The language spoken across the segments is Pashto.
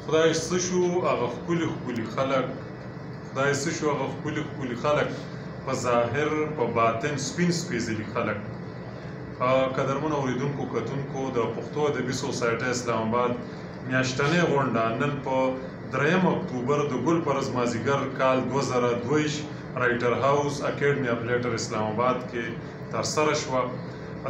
خدای څه شو هغه ښکلي ښکلي خلک خدای څه شو هغه ښکلي ښکلي خلک په ظاهر په باطن سپین سپېڅلي خلک. قدرمنو اورېدونکو کتونکو د پښتو ادبي سوسایټۍ اسلام آباد میاشتنۍ غونډه نن په 3 اکتوبر د ګل په ورځ مازدیګر کال 2022 رایټر هاوس اکیډمي اف لیټر اسلام آباد کې ترسره شوه.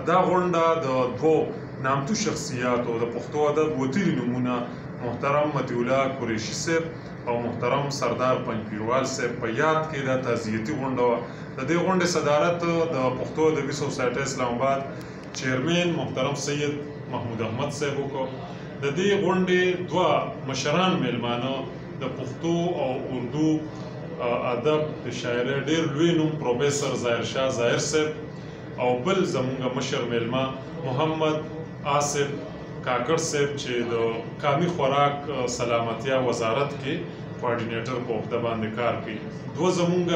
دا غونډه د دوو نامتو شخصیاتو د پښتو ادب وتلي نومونه محترم مطیع الله قریشي صاحب او محترم سردار پنجپیروال صاحب په یاد کې دا تعزیتي غونډه وه. د دې غونډې صدارت د پښتو ادبي سوسایټۍ اسلام آباد چیرمین محترم سید محمود احمد صاحب وکړ. د دې غونډې دوه مشران میلمانه د پښتو او اردو ادب د شاعرۍ ډېر لوی نوم پروفیسر ظاهر شاه ظاهر صاحب او بل زمونږ مشر میلمه محمد آصف کاکړ صاحب چې د قامي خوراک سلامتیا وزارت کې کوارډینیټر په عهده باندې کار کوي. دوه زمونږ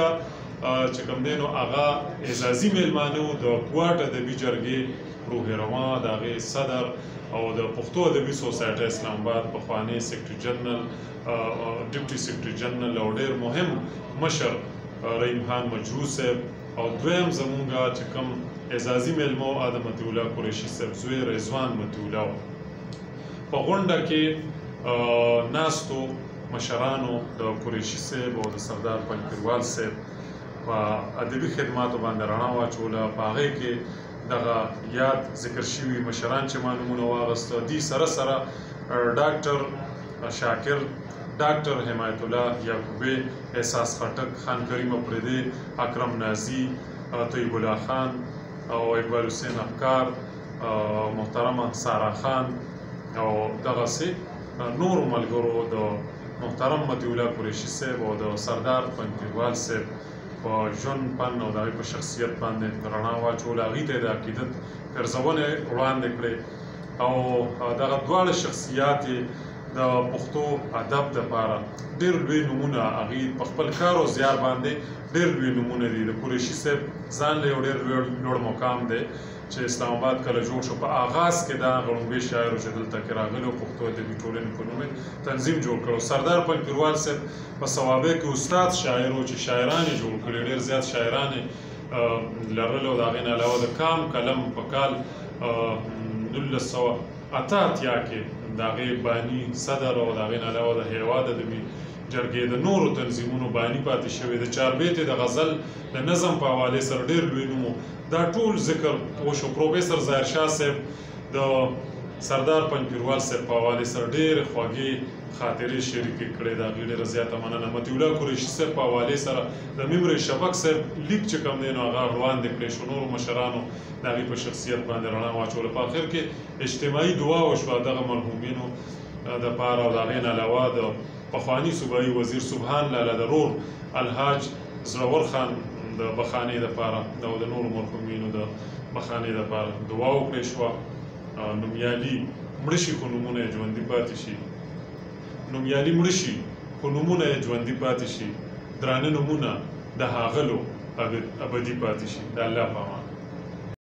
چې کوم دی نو هغه اعزازي میلمانه د کوټ ادبي جرګې روح روا د هغې صدر او د پښتو ادبي سوسایټۍ اسلام آباد پخوانی سیکرټري جنرال ډیپټي سیکرټري جنرال او ډېر مهم مشر رحیم خان مجروح صاحب او دویم زمونږ چې کوم اعزازي میلمه و د مطیع الله قریشي صاحب زوی رضوان مطیع الله و. په غونډه کې ناستو مشرانو د قریشي صاحب او د سردار پنجپیروال صاحب په ادبي خدماتو باندې رڼا واچوله. په هغې کې دغه یاد ذکر شوي مشران چې ما نومونه واغسته دي سره سره ډاکټر شاکر ډاکټر حمایت الله یعقوبی احساس خټک خان کریم اپریدی اکرم نازی طیب الله خان او اقبال حسین افکار محترمه سارا خان او دغسې نورو ملګرو د محترم مطیع الله قریشي صاحب او د سردار پنجپیروال صاحب په ژوند فن او د هغوی په شخصیت باندې رڼا واچوله. هغوی ته یې د عقیدت پرزونې وړاندې کړې او دغه دواړه شخصیات یې د پښتو ادب دپاره ډېر لوی نومونه هغوی په خپل کار او زیار باندې ډېر لوی نومونه دي. د قریشي صاحب ځان له یو ډېر لوړ مقام دی چې اسلام آباد کله جوړ شو. په آغاز کې دا غړومبی شاعر چې دلته کې راغلی و پښتو ادبي ټولنې په نوم تنظیم جوړ کړی. سردار پنجپیروال صاحب په سوابق کې استاد شاعر و چې شاعران یې جوړ کړي، ډېر زیات شاعران یې لرل او د هغې نه علاوه د کام قلم په کال 1988 کې د هغې باني صدر او د هغې نه علاوه د هېواد ادبي جرګې د نورو تنظیمونو باني پاتې شوی. د چاربیتې د غزل د نظم په حوالې سره ډېر لوی نوم دا ټول ذکر وشو. پروفیسر ظاهر شاه صاحب د سردار پنجپیروال صاحب په حوالې سره ډېرې خوږې خاطرې شریکې کړې. د هغې ډېره زیاته مننه. مطیع الله قریشي صاحب په حوالې سره د ممرې شفق صاحب لیک چې کوم دی نو هغه وړاندې کړی شو. نورو مشرانو د هغې په شخصیت باندې رڼا واچوله. په آخر کې اجتماعي دعا وشوه دغه مرحومینو دپاره او د هغې نه علاوه د پخواني صوبایي وزیر سبحان لاله د رور الحاج زړور خان د بخانې دپاره او د نورو مرحومینو د بخانې دپاره دعا وکړې شوه. نومیالي مړه شي خو نومونه یې ژوندي پاتې شي، نومیالي مړه شي خو نومونه یې ژوندي پاتې شي، درانه نومونه د هاغلو ابدي پاتې شي. د الله په امان.